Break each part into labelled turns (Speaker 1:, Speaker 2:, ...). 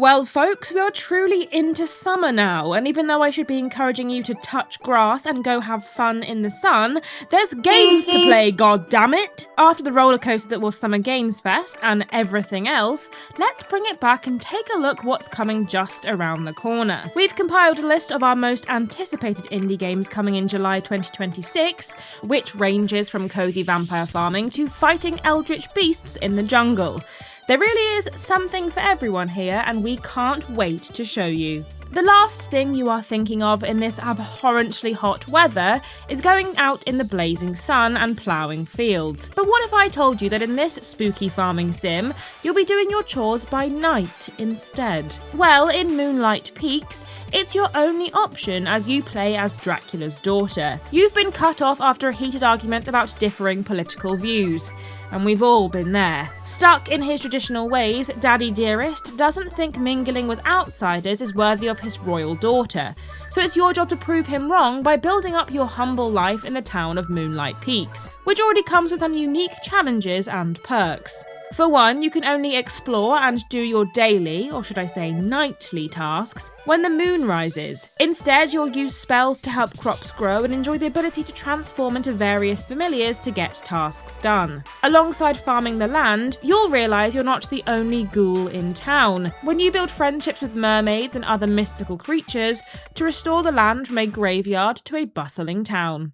Speaker 1: Well folks, we are truly into summer now, and even though I should be encouraging you to touch grass and go have fun in the sun, there's games to play, goddammit! After the rollercoaster that was Summer Games Fest and everything else, let's bring it back and take a look what's coming just around the corner. We've compiled a list of our most anticipated indie games coming in July 2026, which ranges from cozy vampire farming to fighting eldritch beasts in the jungle. There really is something for everyone here, and we can't wait to show you. The last thing you are thinking of in this abhorrently hot weather is going out in the blazing sun and ploughing fields. But what if I told you that in this spooky farming sim, you'll be doing your chores by night instead? Well, in Moonlight Peaks, it's your only option as you play as Dracula's daughter. You've been cut off after a heated argument about differing political views. And we've all been there. Stuck in his traditional ways, Daddy Dearest doesn't think mingling with outsiders is worthy of his royal daughter. So it's your job to prove him wrong by building up your humble life in the town of Moonlight Peaks, which already comes with some unique challenges and perks. For one, you can only explore and do your daily, or should I say nightly tasks, when the moon rises. Instead, you'll use spells to help crops grow and enjoy the ability to transform into various familiars to get tasks done. Alongside farming the land, you'll realise you're not the only ghoul in town, when you build friendships with mermaids and other mystical creatures to restore the land from a graveyard to a bustling town.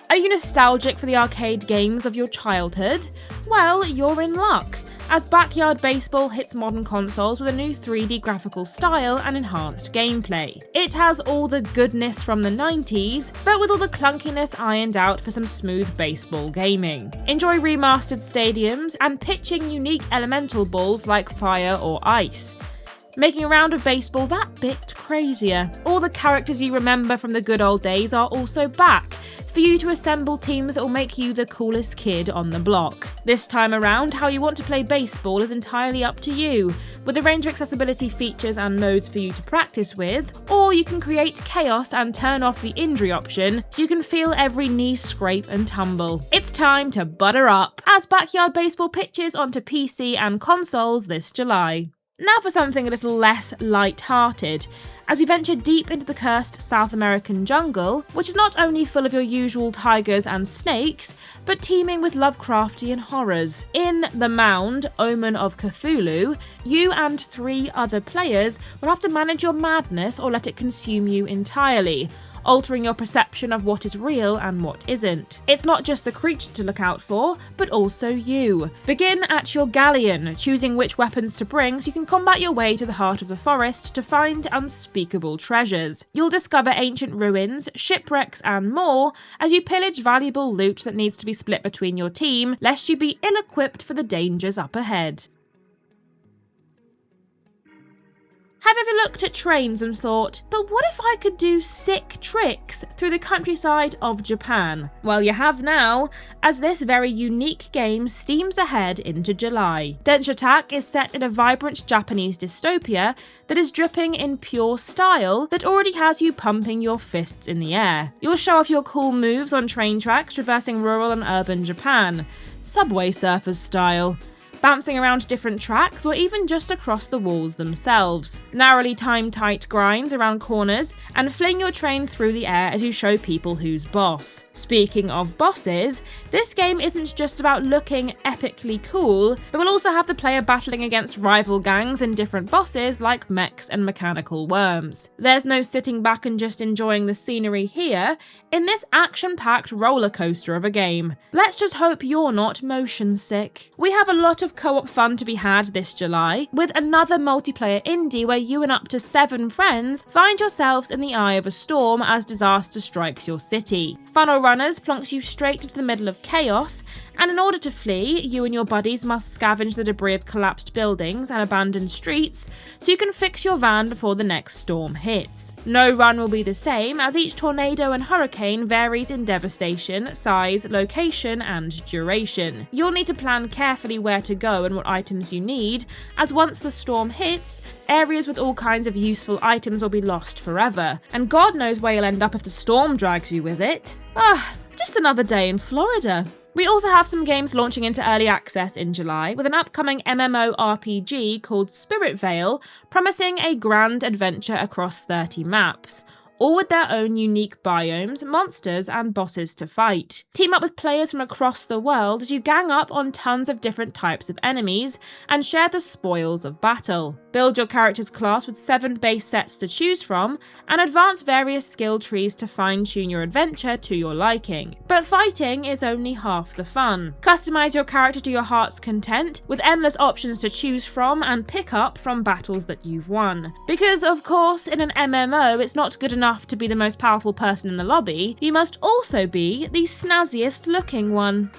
Speaker 1: Are you nostalgic for the arcade games of your childhood? Well, you're in luck, as Backyard Baseball hits modern consoles with a new 3D graphical style and enhanced gameplay. It has all the goodness from the 90s, but with all the clunkiness ironed out for some smooth baseball gaming. Enjoy remastered stadiums and pitching unique elemental balls like fire or ice, making a round of baseball that bit crazier. All the characters you remember from the good old days are also back, for you to assemble teams that will make you the coolest kid on the block. This time around, how you want to play baseball is entirely up to you, with a range of accessibility features and modes for you to practice with, or you can create chaos and turn off the injury option so you can feel every knee scrape and tumble. It's time to butter up, as Backyard Baseball pitches onto PC and consoles this July. Now for something a little less light-hearted, as we venture deep into the cursed South American jungle, which is not only full of your usual tigers and snakes, but teeming with Lovecraftian horrors. In the Mound, Omen of Cthulhu, you and 3 other players will have to manage your madness or let it consume you entirely, altering your perception of what is real and what isn't. It's not just the creature to look out for, but also you. Begin at your galleon, choosing which weapons to bring so you can combat your way to the heart of the forest to find unspeakable treasures. You'll discover ancient ruins, shipwrecks and more as you pillage valuable loot that needs to be split between your team, lest you be ill-equipped for the dangers up ahead. Have you ever looked at trains and thought, but what if I could do sick tricks through the countryside of Japan? Well, you have now, as this very unique game steams ahead into July. Denshattack is set in a vibrant Japanese dystopia that is dripping in pure style that already has you pumping your fists in the air. You'll show off your cool moves on train tracks traversing rural and urban Japan, Subway Surfers style, bouncing around different tracks or even just across the walls themselves. Narrowly time-tight grinds around corners and fling your train through the air as you show people who's boss. Speaking of bosses, this game isn't just about looking epically cool, but will also have the player battling against rival gangs and different bosses like mechs and mechanical worms. There's no sitting back and just enjoying the scenery here in this action-packed roller coaster of a game. Let's just hope you're not motion sick. We have a lot of co-op fun to be had this July, with another multiplayer indie where you and up to 7 friends find yourselves in the eye of a storm as disaster strikes your city. Funnel Runners plonks you straight into the middle of chaos, and in order to flee, you and your buddies must scavenge the debris of collapsed buildings and abandoned streets so you can fix your van before the next storm hits. No run will be the same, as each tornado and hurricane varies in devastation, size, location and duration. You'll need to plan carefully where to go and what items you need, as once the storm hits, areas with all kinds of useful items will be lost forever, and God knows where you'll end up if the storm drags you with it. Just another day in Florida. We also have some games launching into early access in July, with an upcoming MMORPG called SpiritVale, promising a grand adventure across 30 maps, all with their own unique biomes, monsters and bosses to fight. Team up with players from across the world as you gang up on tons of different types of enemies and share the spoils of battle. Build your character's class with 7 base sets to choose from and advance various skill trees to fine-tune your adventure to your liking. But fighting is only half the fun. Customize your character to your heart's content with endless options to choose from and pick up from battles that you've won. Because of course, in an MMO, it's not good enough to be the most powerful person in the lobby, you must also be the snazziest looking one.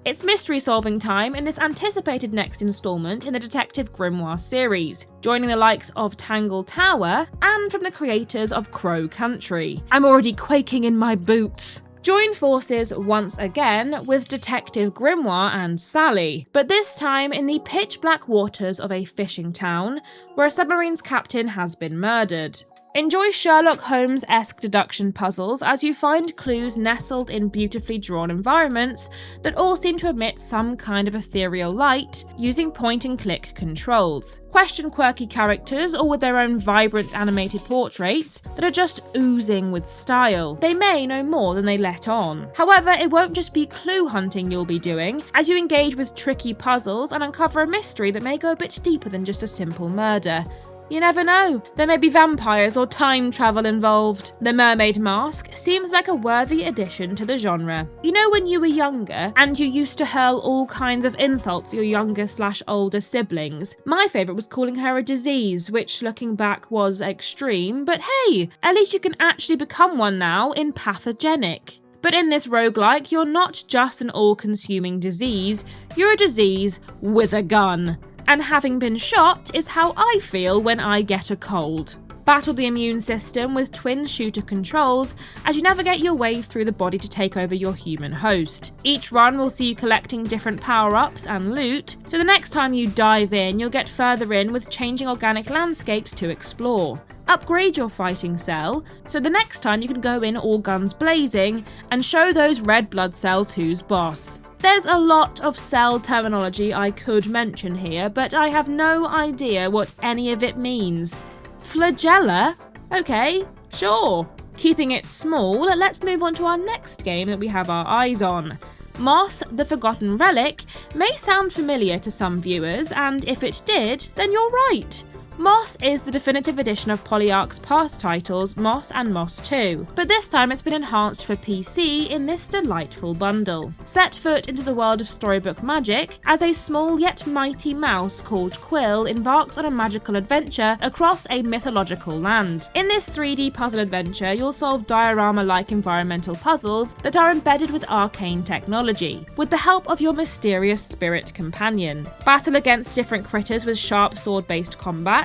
Speaker 1: It's mystery solving time in this anticipated next instalment in the Detective Grimoire series, joining the likes of Tangle Tower and from the creators of Crow Country. I'm already quaking in my boots. Join forces once again with Detective Grimoire and Sally, but this time in the pitch black waters of a fishing town where a submarine's captain has been murdered. Enjoy Sherlock Holmes-esque deduction puzzles as you find clues nestled in beautifully drawn environments that all seem to emit some kind of ethereal light using point-and-click controls. Question quirky characters, all with their own vibrant animated portraits that are just oozing with style. They may know more than they let on. However, it won't just be clue hunting you'll be doing, as you engage with tricky puzzles and uncover a mystery that may go a bit deeper than just a simple murder. You never know, there may be vampires or time travel involved. The Mermaid Mask seems like a worthy addition to the genre. You know when you were younger and you used to hurl all kinds of insults at your younger/older siblings? My favourite was calling her a disease, which looking back was extreme, but hey, at least you can actually become one now in Pathogenic. But in this roguelike, you're not just an all-consuming disease, you're a disease with a gun. And having been shot is how I feel when I get a cold. Battle the immune system with twin shooter controls as you navigate your way through the body to take over your human host. Each run will see you collecting different power-ups and loot, so the next time you dive in, you'll get further in with changing organic landscapes to explore. Upgrade your fighting cell, so the next time you can go in all guns blazing and show those red blood cells who's boss. There's a lot of cell terminology I could mention here, but I have no idea what any of it means. Flagella? Okay, sure. Keeping it small, let's move on to our next game that we have our eyes on. Moss, the Forgotten Relic may sound familiar to some viewers, and if it did, then you're right. Moss is the definitive edition of Polyarch's past titles, Moss and Moss 2, but this time it's been enhanced for PC in this delightful bundle. Set foot into the world of storybook magic as a small yet mighty mouse called Quill embarks on a magical adventure across a mythological land. In this 3D puzzle adventure, you'll solve diorama-like environmental puzzles that are embedded with arcane technology, with the help of your mysterious spirit companion. Battle against different critters with sharp sword-based combat,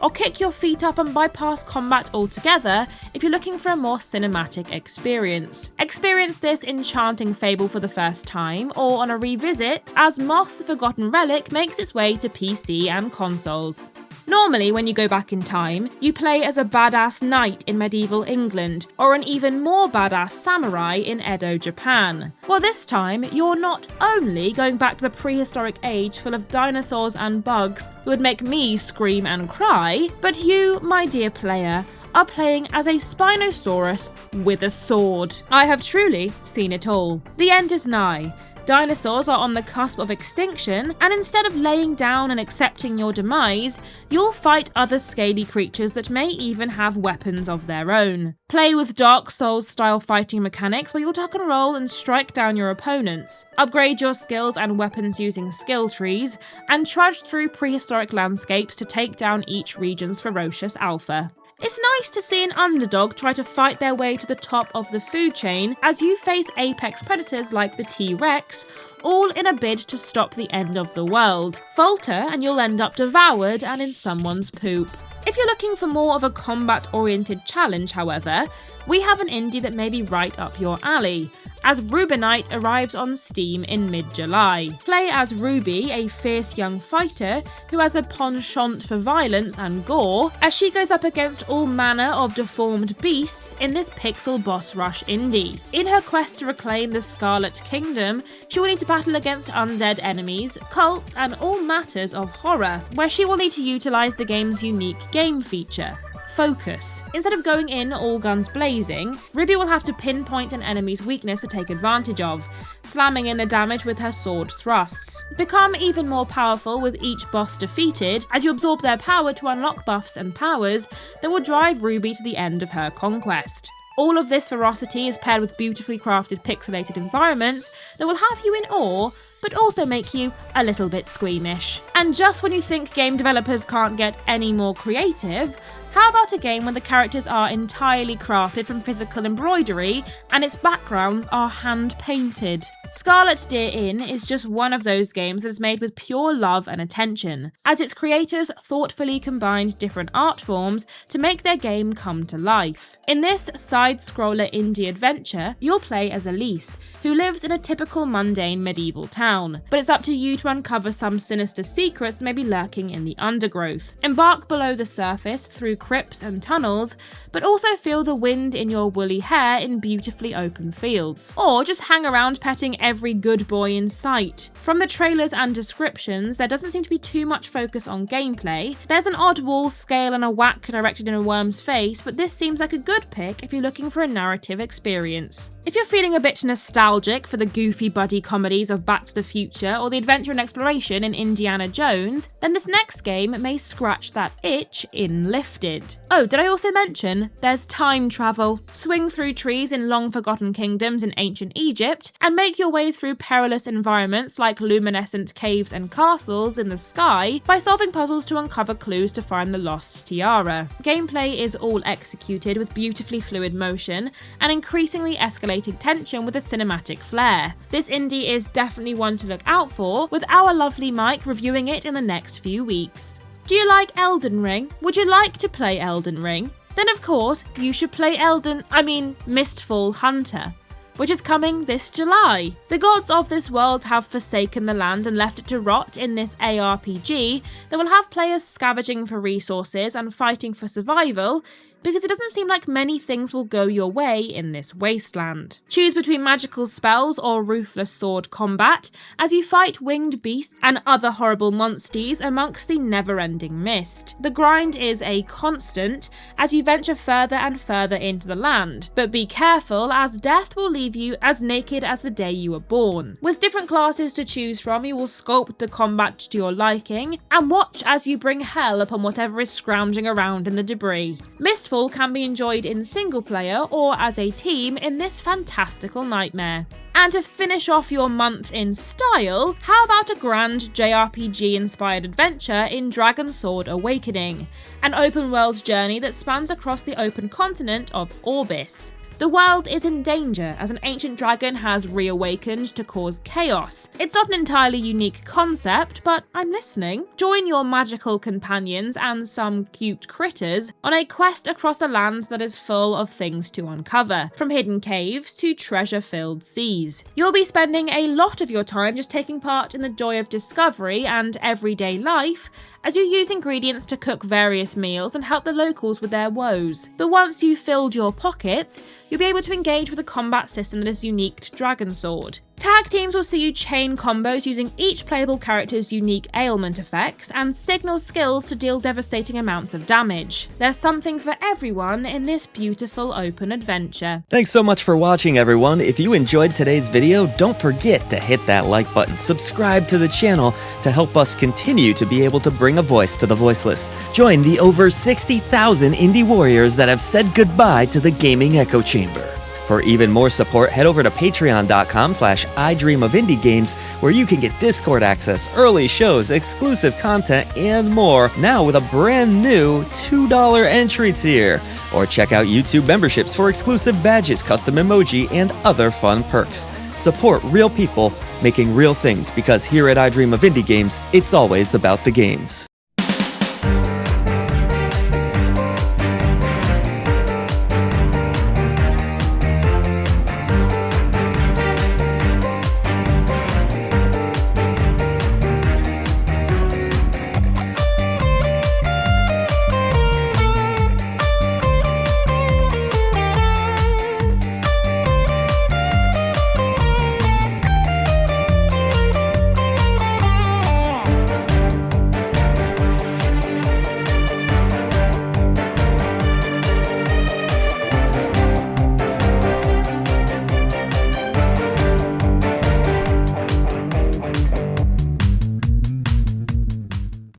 Speaker 1: or kick your feet up and bypass combat altogether if you're looking for a more cinematic experience. Experience this enchanting fable for the first time, or on a revisit, as Moss the Forgotten Relic makes its way to PC and consoles. Normally, when you go back in time, you play as a badass knight in medieval England, or an even more badass samurai in Edo, Japan. Well, this time, you're not only going back to the prehistoric age full of dinosaurs and bugs that would make me scream and cry, but you, my dear player, are playing as a Spinosaurus with a sword. I have truly seen it all. The end is nigh. Dinosaurs are on the cusp of extinction, and instead of laying down and accepting your demise, you'll fight other scaly creatures that may even have weapons of their own. Play with Dark Souls-style fighting mechanics where you'll tuck and roll and strike down your opponents. Upgrade your skills and weapons using skill trees, and trudge through prehistoric landscapes to take down each region's ferocious alpha. It's nice to see an underdog try to fight their way to the top of the food chain as you face apex predators like the T-Rex, all in a bid to stop the end of the world. Falter and you'll end up devoured and in someone's poop. If you're looking for more of a combat-oriented challenge, however, we have an indie that may be right up your alley. as Rubinite arrives on Steam in mid-July. Play as Ruby, a fierce young fighter who has a penchant for violence and gore, as she goes up against all manner of deformed beasts in this pixel boss rush indie. In her quest to reclaim the Scarlet Kingdom, she will need to battle against undead enemies, cults, and all matters of horror, where she will need to utilise the game's unique game feature: focus. Instead of going in all guns blazing, Ruby will have to pinpoint an enemy's weakness to take advantage of, slamming in the damage with her sword thrusts. Become even more powerful with each boss defeated, as you absorb their power to unlock buffs and powers that will drive Ruby to the end of her conquest. All of this ferocity is paired with beautifully crafted pixelated environments that will have you in awe, but also make you a little bit squeamish. And just when you think game developers can't get any more creative, how about a game where the characters are entirely crafted from physical embroidery and its backgrounds are hand-painted? Scarlet Deer Inn is just one of those games that is made with pure love and attention, as its creators thoughtfully combined different art forms to make their game come to life. In this side-scroller indie adventure, you'll play as Elise, who lives in a typical mundane medieval town, but it's up to you to uncover some sinister secrets that may be lurking in the undergrowth. Embark below the surface through crypts and tunnels, but also feel the wind in your woolly hair in beautifully open fields. Or just hang around petting every good boy in sight. From the trailers and descriptions, there doesn't seem to be too much focus on gameplay. There's an odd wall scale and a whack directed in a worm's face, but this seems like a good pick if you're looking for a narrative experience. If you're feeling a bit nostalgic for the goofy buddy comedies of Back to the Future or the adventure and exploration in Indiana Jones, then this next game may scratch that itch in Lifted. Oh, did I also mention there's time travel? Swing through trees in long-forgotten kingdoms in ancient Egypt and make your way through perilous environments like luminescent caves and castles in the sky by solving puzzles to uncover clues to find the lost tiara. Gameplay is all executed with beautifully fluid motion and increasingly escalating tension with a cinematic flair. This indie is definitely one to look out for, with our lovely Mike reviewing it in the next few weeks. Do you like Elden Ring? Would you like to play Elden Ring? Then of course, you should play Mistfall Hunter, which is coming this July. The gods of this world have forsaken the land and left it to rot in this ARPG that will have players scavenging for resources and fighting for survival, because it doesn't seem like many things will go your way in this wasteland. Choose between magical spells or ruthless sword combat as you fight winged beasts and other horrible monsters amongst the never-ending mist. The grind is a constant as you venture further and further into the land, but be careful as death will leave you as naked as the day you were born. With different classes to choose from, you will sculpt the combat to your liking and watch as you bring hell upon whatever is scrounging around in the debris. Mistfall can be enjoyed in single player or as a team in this fantastical nightmare. And to finish off your month in style, how about a grand JRPG-inspired adventure in DragonSword Awakening, an open-world journey that spans across the open continent of Orbis. The world is in danger as an ancient dragon has reawakened to cause chaos. It's not an entirely unique concept, but I'm listening. Join your magical companions and some cute critters on a quest across a land that is full of things to uncover, from hidden caves to treasure-filled seas. You'll be spending a lot of your time just taking part in the joy of discovery and everyday life as you use ingredients to cook various meals and help the locals with their woes. But once you've filled your pockets, you'll be able to engage with a combat system that is unique to DragonSword. Tag teams will see you chain combos using each playable character's unique ailment effects and signal skills to deal devastating amounts of damage. There's something for everyone in this beautiful open adventure.
Speaker 2: Thanks so much for watching, everyone. If you enjoyed today's video, don't forget to hit that like button, subscribe to the channel to help us continue to be able to bring a voice to the voiceless. Join the over 60,000 indie warriors that have said goodbye to the gaming echo chamber. For even more support, head over to patreon.com/idreamofindiegames, where you can get Discord access, early shows, exclusive content, and more, now with a brand new $2 entry tier. Or check out YouTube memberships for exclusive badges, custom emoji, and other fun perks. Support real people making real things, because here at I Dream of Indie Games, it's always about the games.